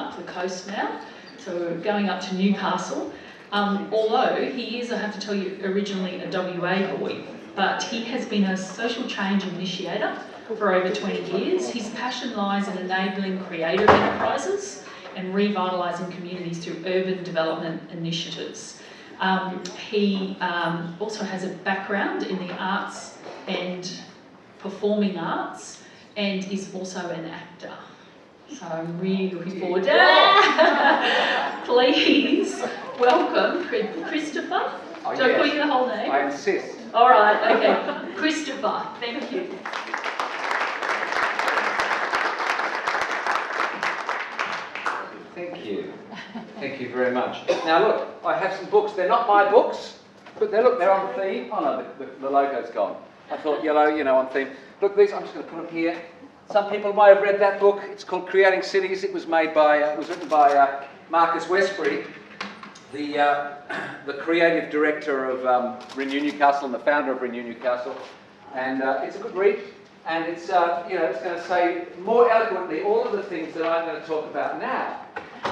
up the coast now. So we're going up to Newcastle. Although he is, I have to tell you, originally a WA boy, but he has been a social change initiator for over 20 years. His passion lies in enabling creative enterprises and revitalising communities through urban development initiatives. He also has a background in the arts and performing arts, and is also an actor. So I'm really looking forward to it. Please welcome Christopher. Oh, Do I call you the whole name? I insist. All right, okay. Christopher, thank you. Thank you. Thank you very much. Now look, I have some books. They're not my books, but they're on theme. Oh no, the logo's gone. I thought yellow, on theme. Look, these, I'm just going to put them here. Some people might have read that book. It's called Creating Cities. It was made by, it was written by Marcus Westbury, the creative director of Renew Newcastle and the founder of Renew Newcastle. And it's a good read. And it's, it's going to say more eloquently all of the things that I'm going to talk about now.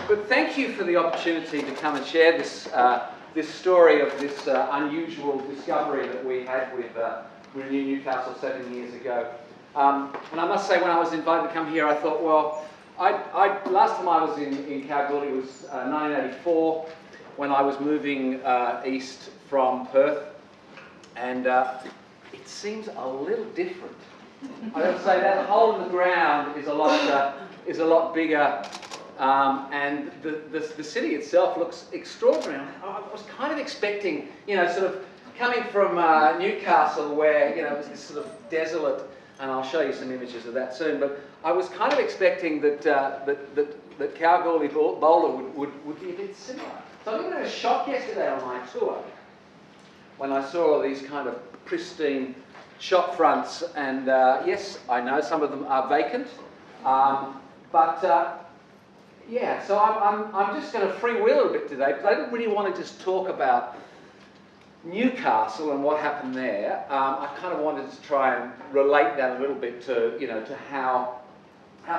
But thank you for the opportunity to come and share this, this story of this unusual discovery that we had with Renew Newcastle 7 years ago. And I must say, when I was invited to come here, I thought, well, last time I was in Kalgoorlie was 1984, when I was moving east from Perth, and it seems a little different. I have to say that hole in the ground is a lot bigger, and the city itself looks extraordinary. I was kind of expecting, sort of coming from Newcastle, where it was this sort of desolate. And I'll show you some images of that soon. But I was kind of expecting that that Kalgoorlie Boulder would be a bit similar. So I got a bit of a shock yesterday on my tour when I saw all these kind of pristine shop fronts. And yes, I know some of them are vacant. Yeah, so I'm just going to freewheel a bit today, because I didn't really want to just talk about Newcastle and what happened there. I kind of wanted to try and relate that a little bit to, to how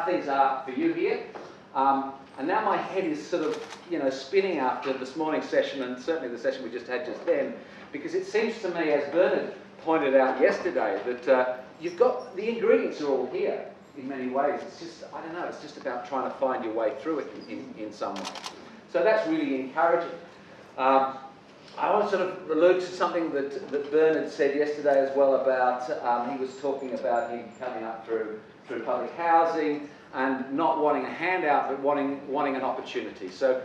things are for you here. And now my head is sort of, spinning after this morning's session, and certainly the session we just had just then, because it seems to me, as Bernard pointed out yesterday, that you've got, the ingredients are all here in many ways. It's just, I don't know, it's just about trying to find your way through it in some way. So that's really encouraging. I want to sort of allude to something that Bernard said yesterday as well about, he was talking about him coming up through public housing and not wanting a handout, but wanting an opportunity. So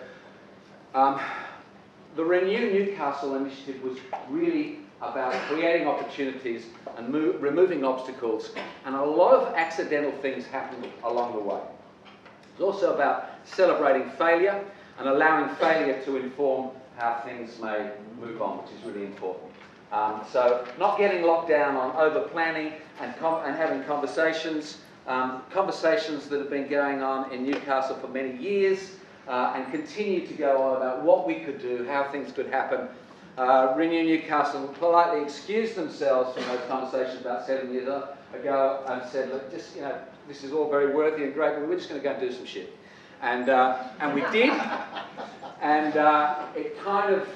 the Renew Newcastle initiative was really about creating opportunities and removing obstacles, and a lot of accidental things happened along the way. It was also about celebrating failure and allowing failure to inform how things may move on, which is really important. So not getting locked down on over-planning and having conversations that have been going on in Newcastle for many years, and continue to go on about what we could do, how things could happen. Renew Newcastle politely excused themselves from those conversations about 7 years ago and said, look, just, this is all very worthy and great, but we're just going to go and do some shit. And we did, and it kind of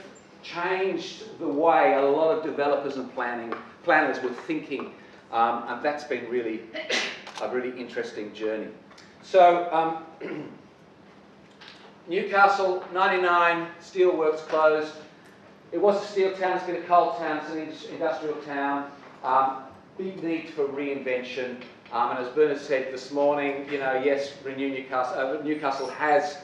changed the way a lot of developers and planners were thinking, and that's been really a really interesting journey. So Newcastle, 99, steelworks closed. It was a steel town, it's been a coal town, it's an industrial town. Big need for reinvention. And as Bernard said this morning, yes, Renew Newcastle, Newcastle has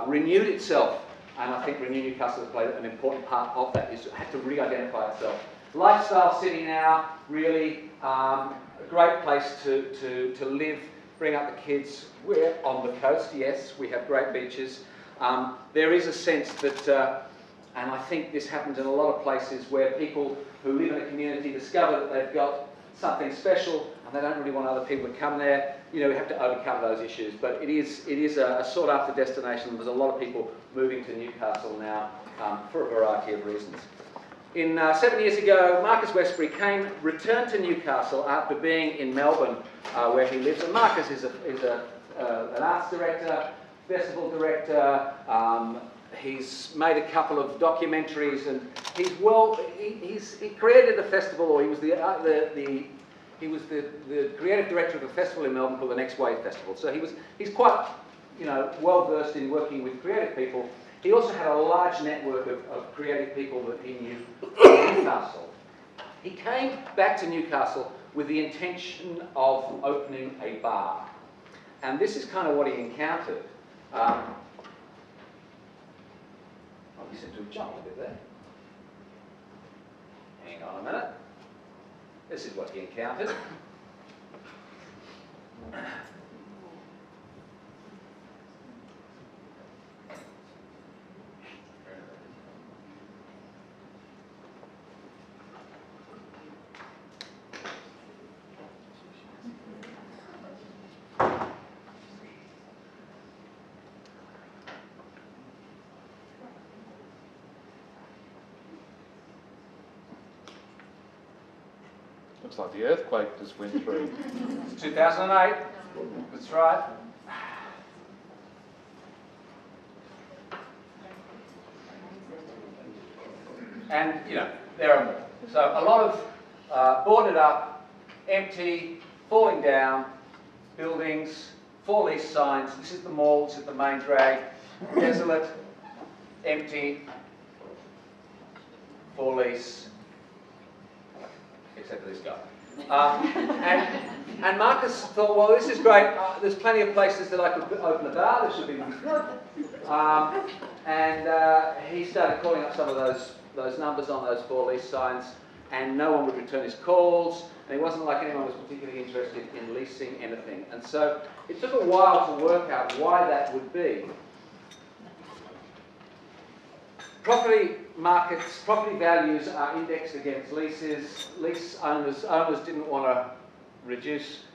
renewed itself, and I think Renew Newcastle has played an important part of that, is it had to re-identify itself. Lifestyle city now, really a great place to live, bring up the kids. We're on the coast, yes, we have great beaches. There is a sense that, and I think this happens in a lot of places, where people who live in a community discover that they've got something special, and they don't really want other people to come there. We have to overcome those issues, but it is a sought-after destination. There's a lot of people moving to Newcastle now for a variety of reasons. 7 years ago, Marcus Westbury returned to Newcastle after being in Melbourne, where he lives. And Marcus is an arts director, festival director. He's made a couple of documentaries, and he created a festival, or he was the creative director of a festival in Melbourne called the Next Wave Festival. So he's quite, well versed in working with creative people. He also had a large network of creative people that he knew in Newcastle. He came back to Newcastle with the intention of opening a bar. And this is kind of what he encountered. You seem to have jumped a bit there. Hang on a minute. This is what he encountered. Looks like the earthquake just went through. It's 2008. That's right. And, there are more. So a lot of boarded up, empty, falling down buildings, for lease signs. This is the mall, this is the main drag. Desolate, empty, for lease. Except for this guy. And Marcus thought, well, this is great. There's plenty of places that I could open a bar. This should be good. He started calling up some of those numbers on those for lease signs, and no one would return his calls. And it wasn't like anyone was particularly interested in leasing anything. And so it took a while to work out why that would be. Property markets, property values are indexed against leases. Lease owners didn't want to reduce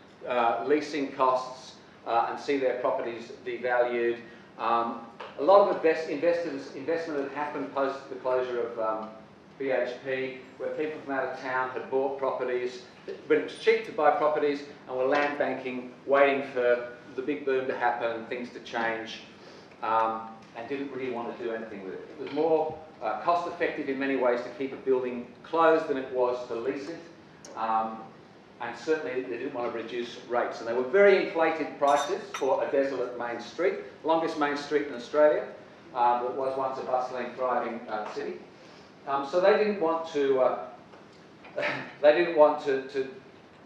leasing costs and see their properties devalued. A lot of investment had happened post the closure of BHP, where people from out of town had bought properties, but it was cheap to buy properties, and were land banking, waiting for the big boom to happen, things to change. And didn't really want to do anything with it. It was more cost effective in many ways to keep a building closed than it was to lease it. And certainly they didn't want to reduce rates. And they were very inflated prices for a desolate main street, longest main street in Australia, that was once a bustling, thriving city. So they didn't want to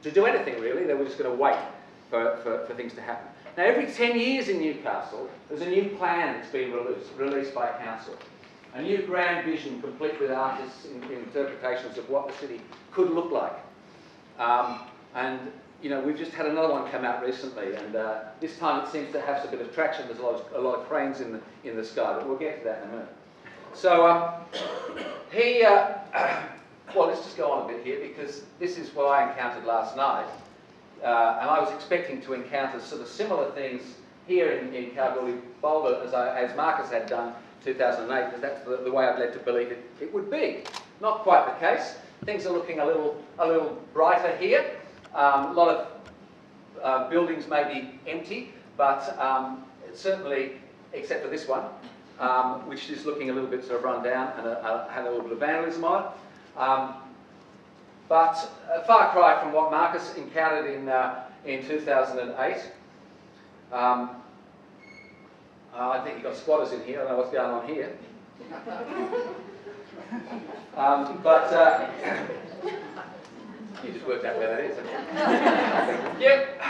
to do anything really. They were just going to wait for things to happen. Now, every 10 years in Newcastle, there's a new plan that's been released by council. A new grand vision, complete with artists' interpretations of what the city could look like. We've just had another one come out recently, and this time it seems to have some bit of traction. There's a lot of cranes in the sky, but we'll get to that in a minute. So well, let's just go on a bit here, because this is what I encountered last night. And I was expecting to encounter sort of similar things here in Kalgoorlie Boulder as Marcus had done 2008, because that's the way I'd led to believe it would be. Not quite the case. Things are looking a little brighter here. A lot of buildings may be empty, but certainly, except for this one, which is looking a little bit sort of run down and had a little bit of vandalism on it. But a far cry from what Marcus encountered in 2008. I think you've got squatters in here. I don't know what's going on here. You just worked out where that is. Yep.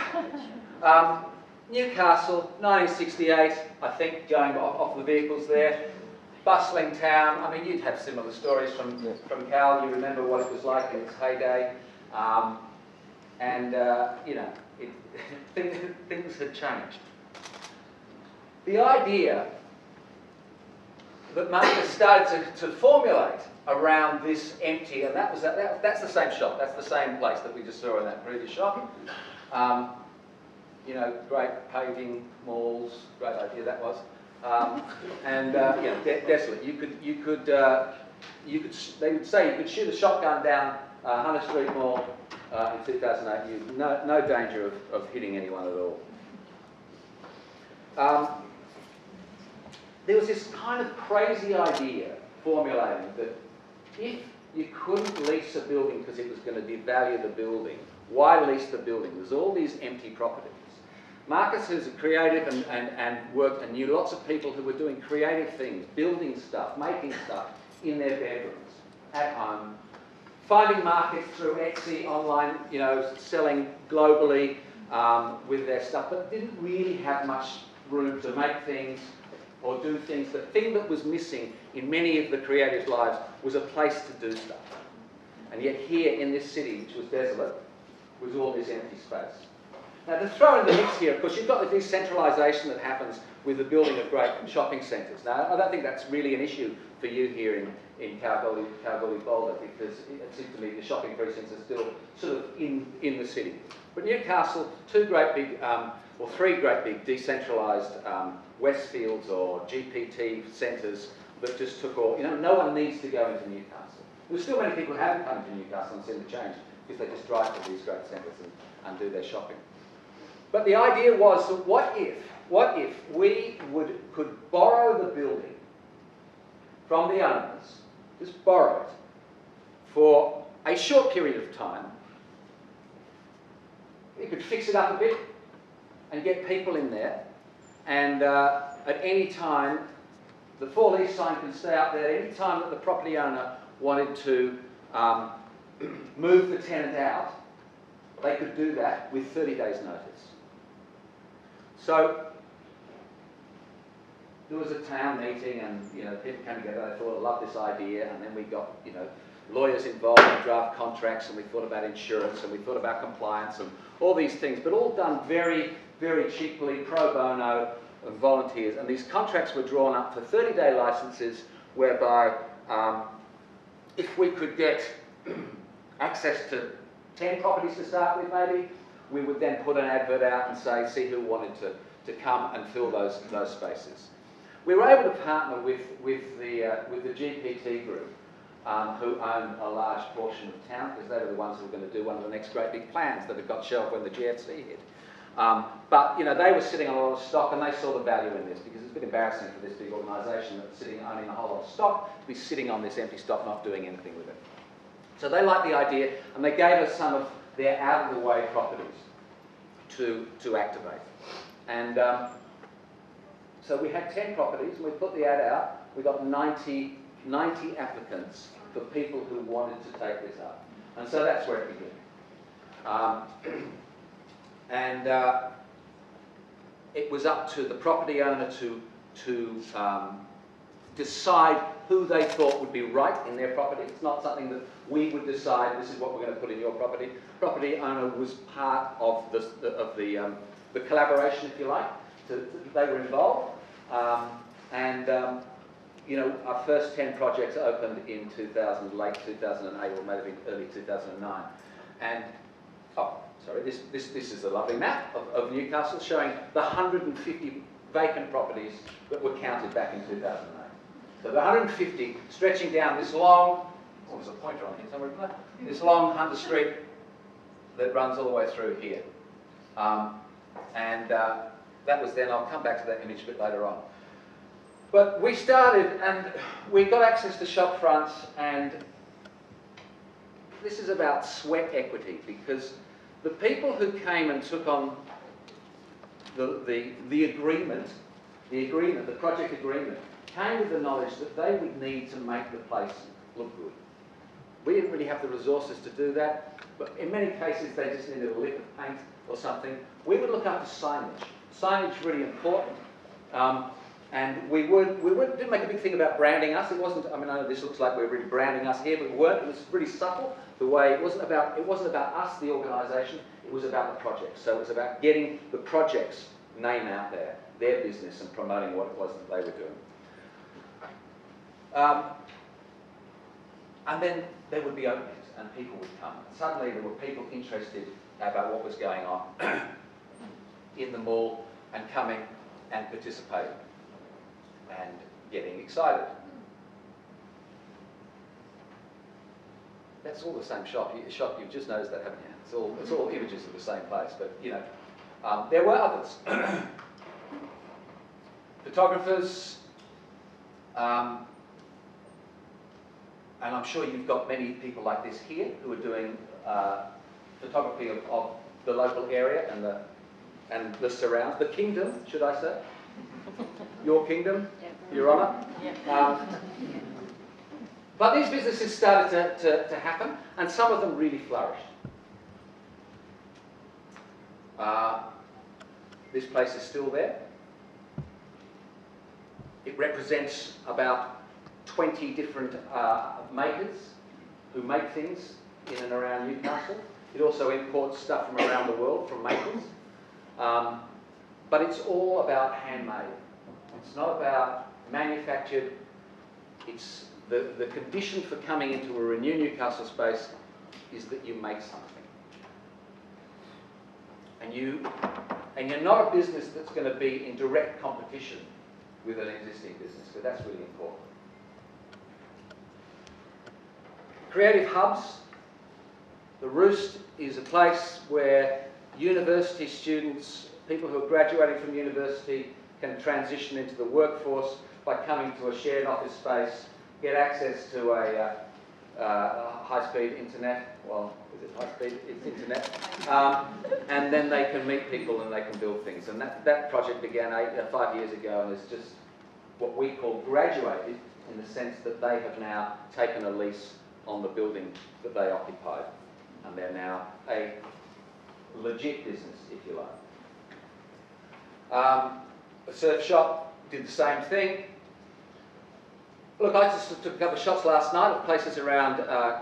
Newcastle, 1968, I think, going off the vehicles there. Bustling town. I mean, you'd have similar stories from Cal. You remember what it was like in its heyday, things had changed. The idea that Marcus started to formulate around this empty, and that's the same shop. That's the same place that we just saw in that previous shop. Great paving, malls. Great idea that was. Desolate. They would say you could shoot a shotgun down Hunter Street Mall in 2008. No danger of hitting anyone at all. there was this kind of crazy idea formulating that if you couldn't lease a building because it was going to devalue the building, why lease the building? There's all these empty properties. Marcus, who's a creative and worked and knew lots of people who were doing creative things, building stuff, making stuff in their bedrooms, at home, finding markets through Etsy, online, you know, selling globally with their stuff, but didn't really have much room to make things or do things. The thing that was missing in many of the creatives' lives was a place to do stuff. And yet here in this city, which was desolate, was all this empty space. Now, to throw in the mix here, of course, you've got the decentralisation that happens with the building of great shopping centres. Now, I don't think that's really an issue for you here in Kalgoorlie Boulder, because it seems to me the shopping precincts are still sort of in the city. But Newcastle, three great big decentralised Westfields or GPT centres that just took all, you know, no one needs to go into Newcastle. There's still many people who haven't come to Newcastle and seen the change because they just drive to these great centres and do their shopping. But the idea was that what if we could borrow the building from the owners, just borrow it for a short period of time. We could fix it up a bit and get people in there, and at any time, the for lease sign can stay up there. Any time that the property owner wanted to move the tenant out, they could do that with 30 days' notice. So there was a town meeting, and you know, people came together. They thought, I love this idea, and then we got, you know, lawyers involved in draft contracts, and we thought about insurance, and we thought about compliance, and all these things, but all done very, very cheaply, pro bono, volunteers. And these contracts were drawn up for 30-day licenses, whereby if we could get access to 10 properties to start with, maybe, we would then put an advert out and say, see who wanted to come and fill those spaces. We were able to partner with the GPT group, who own a large portion of town, because they were the ones who were going to do one of the next great big plans that had got shelved when the GFC hit. But you know, they were sitting on a lot of stock, and they saw the value in this, because it's a bit embarrassing for this big organisation that's sitting owning a whole lot of stock to be sitting on this empty stock, not doing anything with it. So they liked the idea, and they gave us some of their out-of-the-way properties to activate. And so we had 10 properties, and we put the ad out. We got 90 applicants for people who wanted to take this up. And so that's where it began. It was up to the property owner to decide who they thought would be right in their property. It's not something that we would decide, this is what we're going to put in your property. Property owner was part of the collaboration, if you like. They were involved. You know, our first 10 projects opened in late 2008, or maybe early 2009. And, oh, sorry, this is a lovely map of Newcastle showing the 150 vacant properties that were counted back in 2008. So the 150 stretching down this long, what was a pointer on here somewhere? This long Hunter Street that runs all the way through here. That was then, I'll come back to that image a bit later on. But we started, and we got access to shop fronts, and this is about sweat equity, because the people who came and took on the agreement, the project agreement, came with the knowledge that they would need to make the place look good. We didn't really have the resources to do that, but in many cases they just needed a lick of paint or something. We would look after signage. Signage really important. And we didn't make a big thing about branding us. It wasn't, I mean, I know this looks like we're really branding us here, but we weren't. It was really subtle. The way it wasn't about us, the organisation. It was about the project. So it was about getting the project's name out there, their business, and promoting what it was that they were doing. And then there would be openings, and people would come. And suddenly there were people interested about what was going on in the mall, and coming and participating and getting excited. That's all the same shop. You've just noticed that, haven't you? It's all images of the same place, but you know, there were others. Photographers, And I'm sure you've got many people like this here who are doing photography of the local area and the surrounds, the kingdom, should I say? Your kingdom, Your Honour. But these businesses started to happen, and some of them really flourished. This place is still there. It represents about 20 different makers who make things in and around Newcastle. It also imports stuff from around the world, from makers. But it's all about handmade. It's not about manufactured. It's the condition for coming into a Renew Newcastle space is that you make something. And you're not a business that's going to be in direct competition with an existing business, so that's really important. Creative hubs. The Roost is a place where university students, people who are graduating from university, can transition into the workforce by coming to a shared office space, get access to a high-speed internet. Well, is it high-speed? It's internet. And then they can meet people and they can build things. And that project began 5 years ago, and it's just what we call graduated, in the sense that they have now taken a lease on the building that they occupied. And they're now a legit business, if you like. A surf shop did the same thing. Look, I just took a couple of shots last night of places around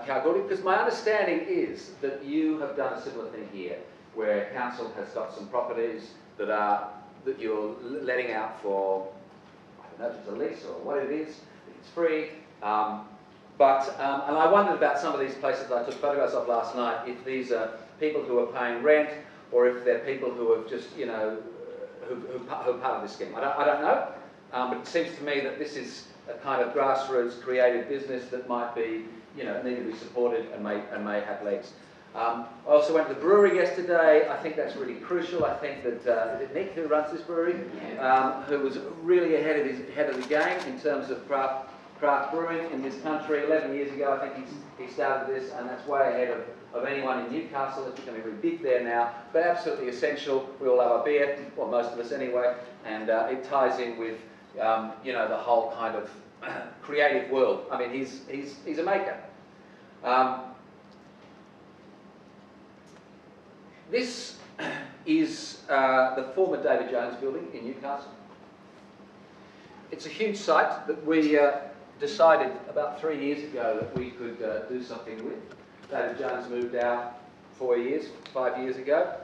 Kalgoorlie, because my understanding is that you have done a similar thing here, where council has got some properties that you're letting out for, I don't know if it's a lease or what it is, if it's free. And I wondered about some of these places that I took photographs of last night, if these are people who are paying rent, or if they're people who have just, you know, who are part of this scheme. I don't know, but it seems to me that this is a kind of grassroots creative business that might be, you know, need to be supported and may have legs. I also went to the brewery yesterday. I think that's really crucial. I think that is it Nick who runs this brewery, who was really ahead of the game in terms of craft brewing in this country. 11 years ago, I think he started this, and that's way ahead of anyone in Newcastle. It's becoming really big there now, but absolutely essential. We all love our beer, well, most of us anyway, and it ties in with you know, the whole kind of creative world. I mean, he's a maker. This is the former David Jones building in Newcastle. It's a huge site that we decided about 3 years ago that we could do something with. David Jones moved out 5 years ago,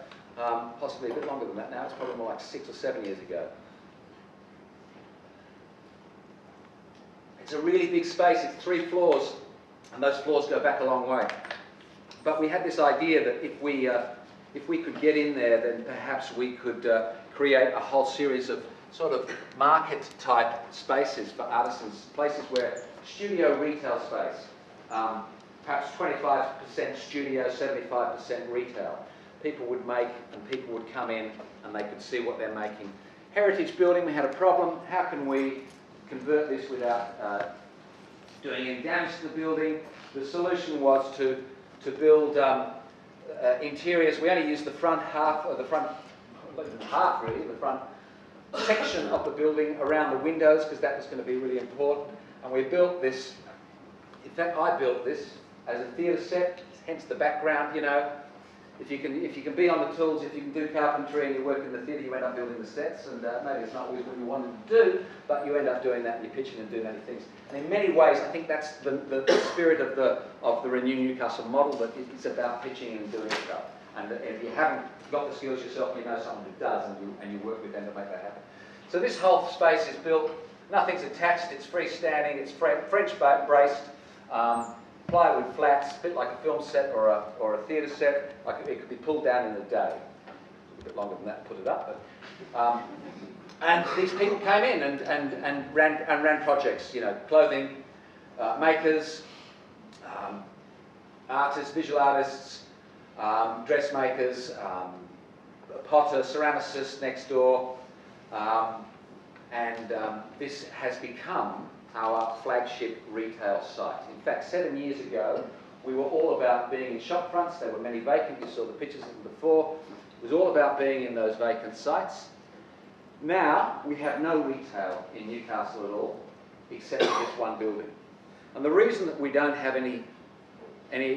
possibly a bit longer than that now. It's probably more like 6 or 7 years ago. It's a really big space. It's 3 floors, and those floors go back a long way. But we had this idea that if we could get in there, then perhaps we could create a whole series of sort of market-type spaces for artisans, places where studio retail space, perhaps 25% studio, 75% retail. People would make, and people would come in, and they could see what they're making. Heritage building, we had a problem. How can we convert this without doing any damage to the building? The solution was to build interiors. We only used the front half, or the front section of the building around the windows, because that was going to be really important. And we built this, in fact I built this as a theatre set, hence the background, you know. If you can be on the tools, if you can do carpentry and you work in the theatre, you end up building the sets, and maybe it's not always what you wanted to do, but you end up doing that and you're pitching and doing many things. And in many ways, I think that's the spirit of the Renew Newcastle model, that it's about pitching and doing stuff. And if you haven't got the skills yourself, you know someone who does, and you work with them to make that happen. So this whole space is built, nothing's attached, it's freestanding, it's French braced, plywood flats, a bit like a film set or a theatre set. Like it could be pulled down in a day. A bit longer than that to put it up, but and these people came in and ran projects. You know, clothing makers, artists, visual artists, dressmakers, potter, ceramicist next door. and this has become our flagship retail site. In fact, 7 years ago, we were all about being in shop fronts. There were many vacant. You saw the pictures of them before. It was all about being in those vacant sites. Now, we have no retail in Newcastle at all, except for this one building. And the reason that we don't have any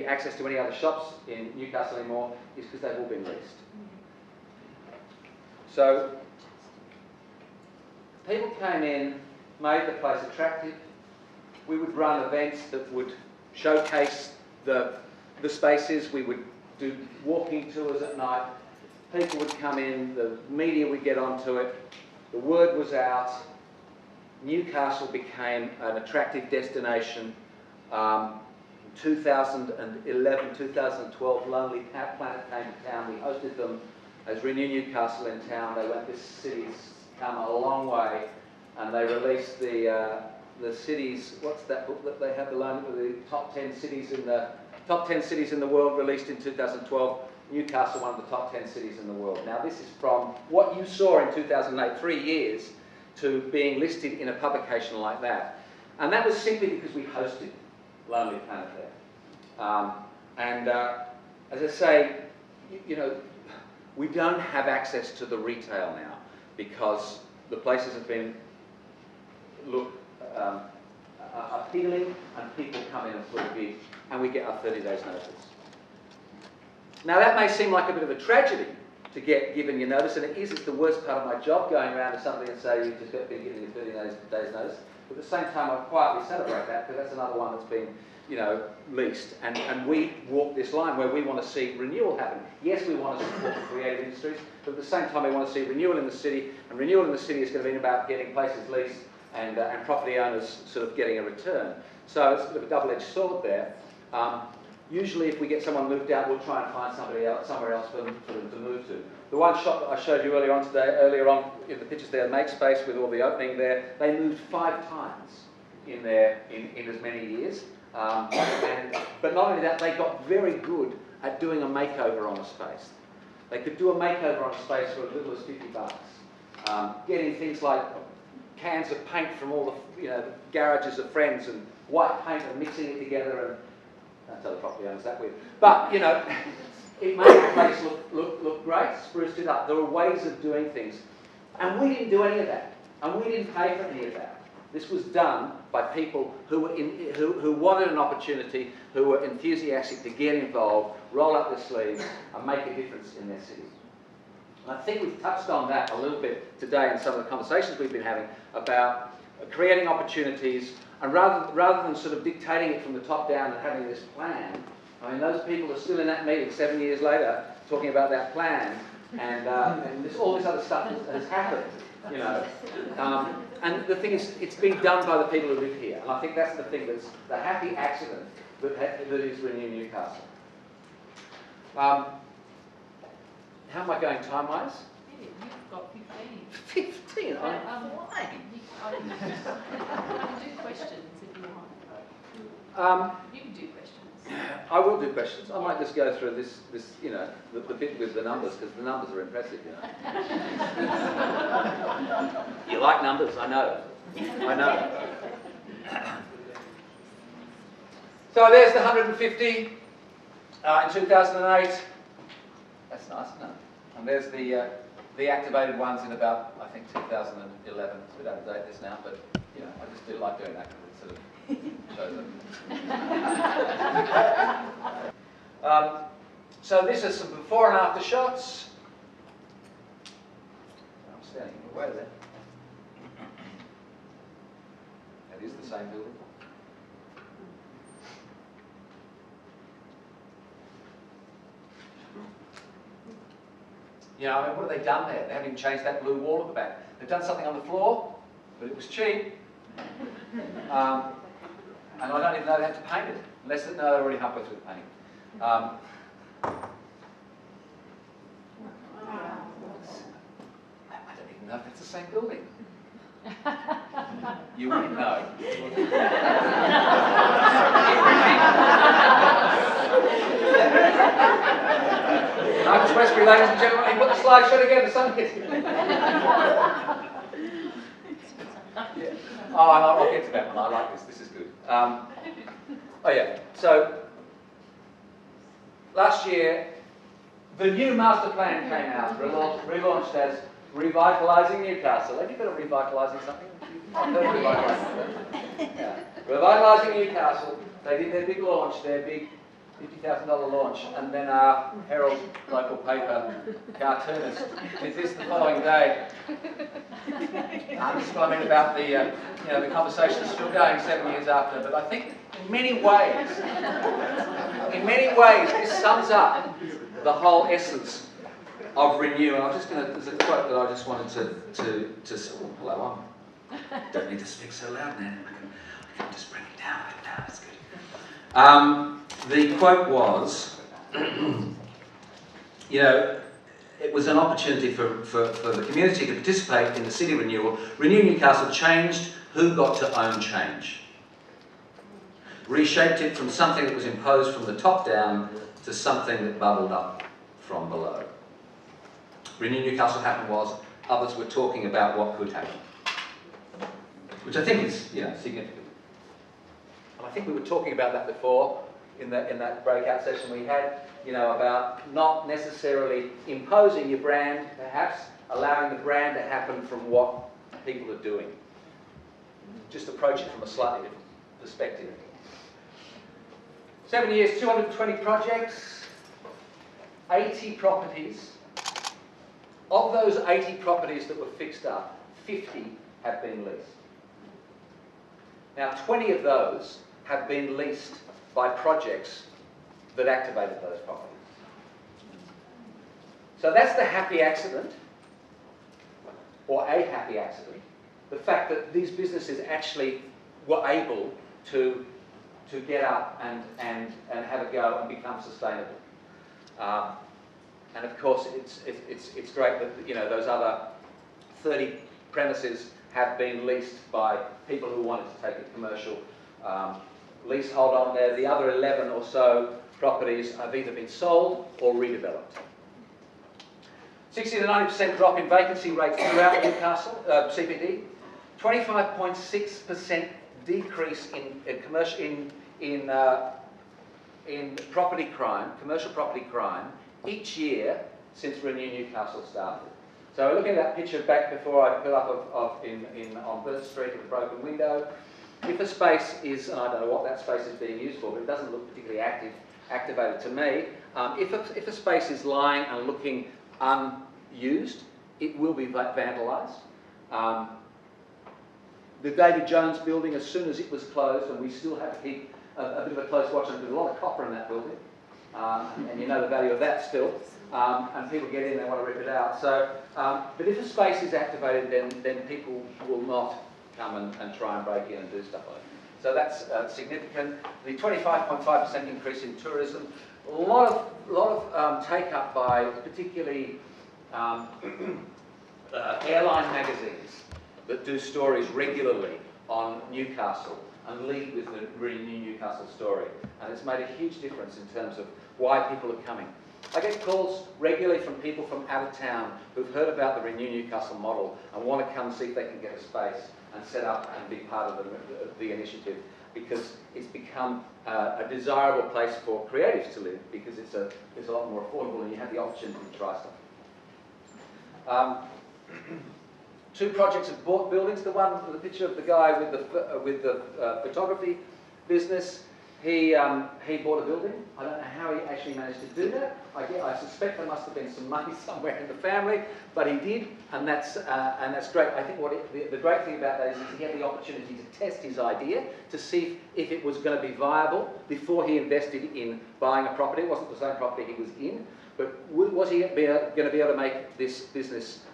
access to any other shops in Newcastle anymore is because they've all been leased. So, people came in, made the place attractive. We would run events that would showcase the spaces. We would do walking tours at night. People would come in, the media would get onto it. The word was out. Newcastle became an attractive destination. 2011, 2012, Lonely Planet came to town. We hosted them as Renew Newcastle in town. They went, this city's come a long way, and they released the cities. What's that book that they have? The top 10 cities in the world, released in 2012. Newcastle, one of the top 10 cities in the world. Now, this is from what you saw in 2008, 3 years, to being listed in a publication like that, and that was simply because we hosted Lonely Planet there. As I say, you know, we don't have access to the retail now because the places have been appealing, and people come in and put a bid, and we get our 30 days notice. Now that may seem like a bit of a tragedy to get given your notice, and it is. It's the worst part of my job, going around to somebody and say you've just been given your 30 days notice. But at the same time, I quietly celebrate that, because that's another one that's been, you know, leased. And we walk this line where we want to see renewal happen. Yes, we want to support the creative industries, but at the same time we want to see renewal in the city, and renewal in the city is going to be about getting places leased and property owners sort of getting a return. So it's a bit of a double-edged sword there. Usually if we get someone moved out, we'll try and find somebody else, somewhere else for them to move to. The one shop that I showed you earlier on in the pictures there, Makespace, with all the opening there, they moved 5 times in as many years. But not only that, they got very good at doing a makeover on a space. They could do a makeover on a space for as little as $50. Getting things like cans of paint from all the garages of friends and white paint and mixing it together, and don't tell the property owners that weird. But you know, it made the place look great, spruced it up. There were ways of doing things, and we didn't do any of that, and we didn't pay for any of that. This was done by people who wanted an opportunity, who were enthusiastic to get involved, roll up their sleeves, and make a difference in their city. And I think we've touched on that a little bit today in some of the conversations we've been having about creating opportunities, and rather than sort of dictating it from the top down and having this plan. I mean, those people are still in that meeting 7 years later talking about that plan, and all this other stuff has happened, you know. And the thing is, it's been done by the people who live here, and I think that's the thing, that's the happy accident that is Renew Newcastle. How am I going time-wise? Yeah, you've got 15. 15? I'm lying. You can do questions if you want. You can do questions. I will do questions. I might just go through this you know, the bit with the numbers, because the numbers are impressive, you know. You like numbers, I know. I know. So there's the 150 in 2008. That's nice, isn't it? And there's the activated ones in about, I think, 2011. It's a bit out of date this now, but you know, I just do like doing that because it sort of shows them. So this is some before and after shots. I'm standing in the way there. That is the same building. You know, I mean, what have they done there? They haven't even changed that blue wall at the back. They've done something on the floor, but it was cheap. And I don't even know they had to paint it, unless no, they're already halfway through the painting. I don't even know if it's the same building. You wouldn't know. Marcus Westbury, ladies and gentlemen, he put the slide shot again, the sun hit. Oh, I'll get to that one. I like this. This is good. Oh yeah. So last year, the new master plan came out, relaunched as Revitalising Newcastle. Have you been revitalising something? I've heard revitalising. Yeah. Revitalising Newcastle. They did their big launch, their big $50,000 launch, and then our Herald local paper cartoonist did this the following day. This is what I mean about the, the conversation is still going 7 years after. But I think in many ways, this sums up the whole essence of Renew. And I'm just going to, there's a quote that I just wanted to oh, hello, I don't need to speak so loud now. I can just bring it down, that's good. The quote was, it was an opportunity for the community to participate in the city renewal. Renew Newcastle changed who got to own change. Reshaped it from something that was imposed from the top down to something that bubbled up from below. Renew Newcastle happened was others were talking about what could happen, which I think is significant. And I think we were talking about that before in that breakout session we had, about not necessarily imposing your brand, perhaps allowing the brand to happen from what people are doing. Just approach it from a slightly different perspective. 7 years, 220 projects, 80 properties. Of those 80 properties that were fixed up, 50 have been leased. Now, 20 of those have been leased by projects that activated those properties. So that's the happy accident, or a happy accident, the fact that these businesses actually were able to get up and have a go and become sustainable. And of course, it's great that those other 30 premises have been leased by people who wanted to take a commercial leasehold on there. The other 11 or so properties have either been sold or redeveloped. 60 to 90% drop in vacancy rates throughout Newcastle CBD. 25.6% decrease in property crime, commercial property crime, each year since Renew Newcastle started. So we're looking at that picture back before I put up on Burnt Street with a broken window. If a space is, and I don't know what that space is being used for, but it doesn't look particularly activated to me. If a space is lying and looking unused, it will be vandalised. The David Jones building, as soon as it was closed, and we still have to keep a bit of a close watch on it, there's a lot of copper in that building, and you know the value of that still, and people get in, they want to rip it out. So, but if a space is activated, then people will not come and try and break in and do stuff like that. So that's significant. The 25.5% increase in tourism, a lot of take up by particularly airline magazines that do stories regularly on Newcastle and lead with the Renew Newcastle story. And it's made a huge difference in terms of why people are coming. I get calls regularly from people from out of town who've heard about the Renew Newcastle model and want to come see if they can get a space and set up and be part of the initiative, because it's become a desirable place for creatives to live, because it's a lot more affordable and you have the opportunity to try stuff. 2 projects have bought buildings. The one, the picture of the guy with the photography business, he bought a building. I don't know how he actually managed to do that. I suspect there must have been some money somewhere in the family, but he did, and that's great. I think the great thing about that is he had the opportunity to test his idea to see if it was going to be viable before he invested in buying a property. It wasn't the same property he was in, but was he going to be able to make this business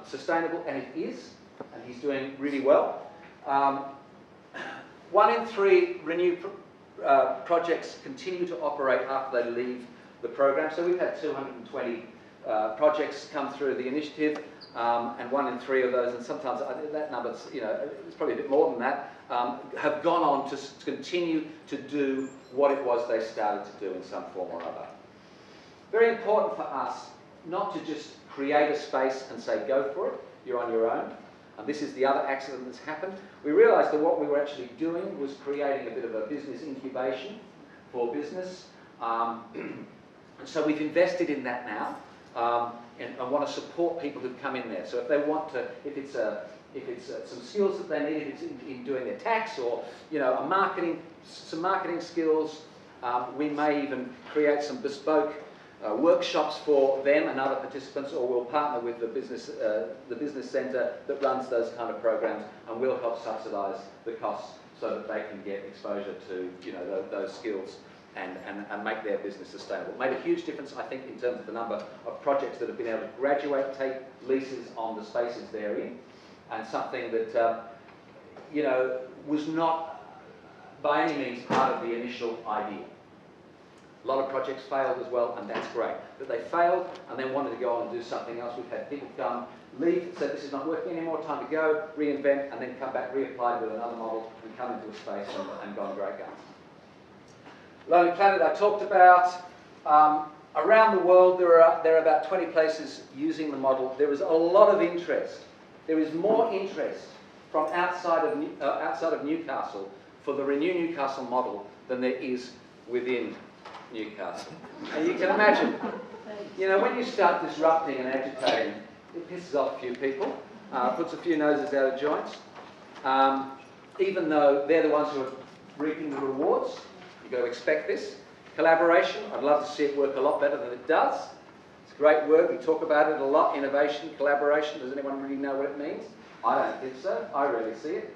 sustainable? And it is, and he's doing really well. 1 in 3 Renew projects continue to operate after they leave the program. So we've had 220 projects come through the initiative, and 1 in 3 of those, and sometimes that number's, it's probably a bit more than that, have gone on to continue to do what it was they started to do in some form or other. Very important for us not to just create a space and say go for it, you're on your own, and this is the other accident that's happened, we realised that what we were actually doing was creating a bit of a business incubation for business. And so we've invested in that now, and want to support people who come in there. So if they want to, if it's some skills that they need, if it's in doing their tax, or some marketing skills, we may even create some bespoke workshops for them and other participants, or we'll partner with the business centre that runs those kind of programs, and we'll help subsidise the costs so that they can get exposure to those skills and make their business sustainable. It made a huge difference, I think, in terms of the number of projects that have been able to graduate, take leases on the spaces they're in, and something that was not by any means part of the initial idea. A lot of projects failed as well, and that's great. But they failed and then wanted to go on and do something else. We've had people come, leave, say this is not working anymore, time to go, reinvent, and then come back, reapply with another model, and come into a space and go on great guns. Lonely Planet I talked about. Around the world there are about 20 places using the model. There is a lot of interest. There is more interest from outside of Newcastle for the Renew Newcastle model than there is within Newcastle. And you can imagine, when you start disrupting and agitating, it pisses off a few people, puts a few noses out of joints, even though they're the ones who are reaping the rewards. You've got to expect this. Collaboration, I'd love to see it work a lot better than it does. It's a great word, we talk about it a lot. Innovation, collaboration, does anyone really know what it means? I don't think so, I rarely see it.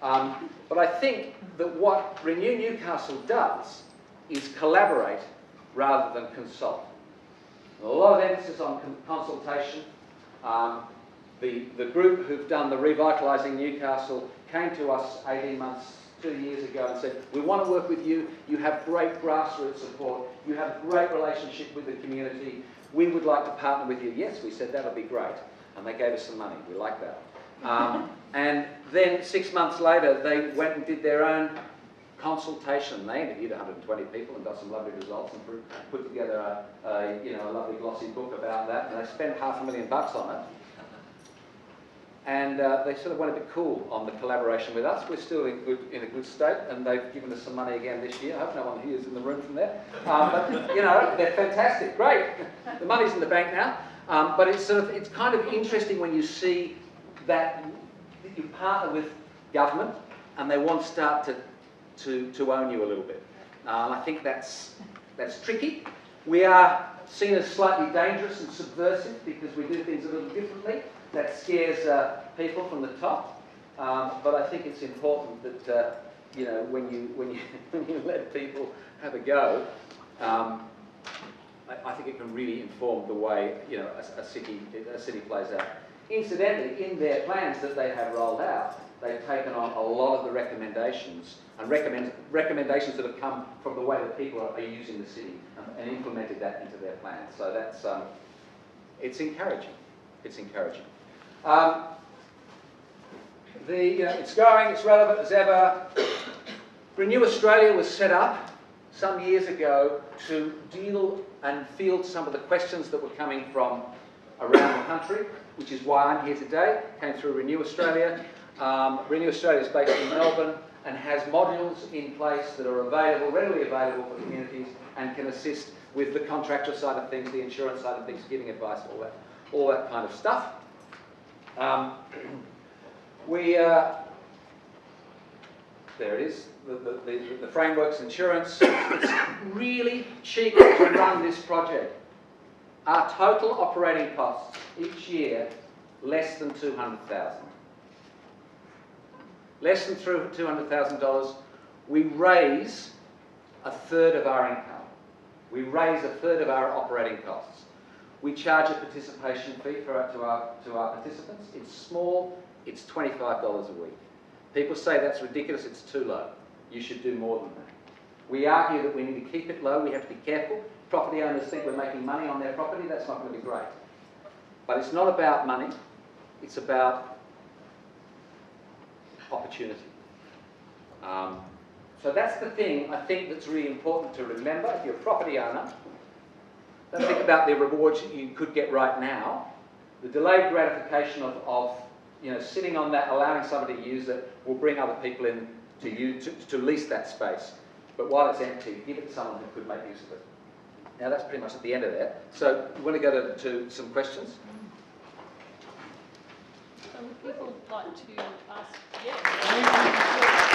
But I think that what Renew Newcastle does is collaborate rather than consult. A lot of emphasis on consultation. The group who've done the Revitalising Newcastle came to us 18 months, 2 years ago and said, we want to work with you, you have great grassroots support, you have a great relationship with the community, we would like to partner with you. Yes, we said that'll be great. And they gave us some money, we like that. And then 6 months later, they went and did their own consultation. They interviewed 120 people and got some lovely results and put together a lovely glossy book about that. And they spent $500,000 on it. And they sort of went a bit cool on the collaboration with us. We're still in a good state, and they've given us some money again this year. I hope no one here is in the room from there. But they're fantastic, great. The money's in the bank now. But it's kind of interesting when you see that you partner with government and they want to start to own you a little bit. I think that's tricky. We are seen as slightly dangerous and subversive because we do things a little differently. That scares people from the top. But I think it's important that when you let people have a go, I think it can really inform the way a city plays out. Incidentally, in their plans that they have rolled out, they've taken on a lot of the recommendations and recommendations that have come from the way that people are using the city and implemented that into their plans. So that's it's encouraging. It's encouraging. It's going. It's relevant as ever. Renew Australia was set up some years ago to deal and field some of the questions that were coming from around the country, which is why I'm here today. Came through Renew Australia. Renew Australia is based in Melbourne and has modules in place that are readily available for communities and can assist with the contractor side of things, the insurance side of things, giving advice, all that kind of stuff. There it is, the frameworks insurance. It's really cheap to run this project. Our total operating costs each year, less than $200,000. Less than $200,000. We raise a third of our income. We raise a third of our operating costs. We charge a participation fee to our participants. It's small, it's $25 a week. People say that's ridiculous, it's too low. You should do more than that. We argue that we need to keep it low, we have to be careful. Property owners think we're making money on their property, that's not going to be great. But it's not about money, it's about opportunity. So that's the thing I think that's really important to remember. If you're a property owner, don't think about the rewards you could get right now. The delayed gratification of you know, sitting on that, allowing somebody to use it, will bring other people in to lease that space. But while it's empty, give it to someone who could make use of it. Now that's pretty much at the end of that. So we want to go to some questions. So would people like to ask? Yeah.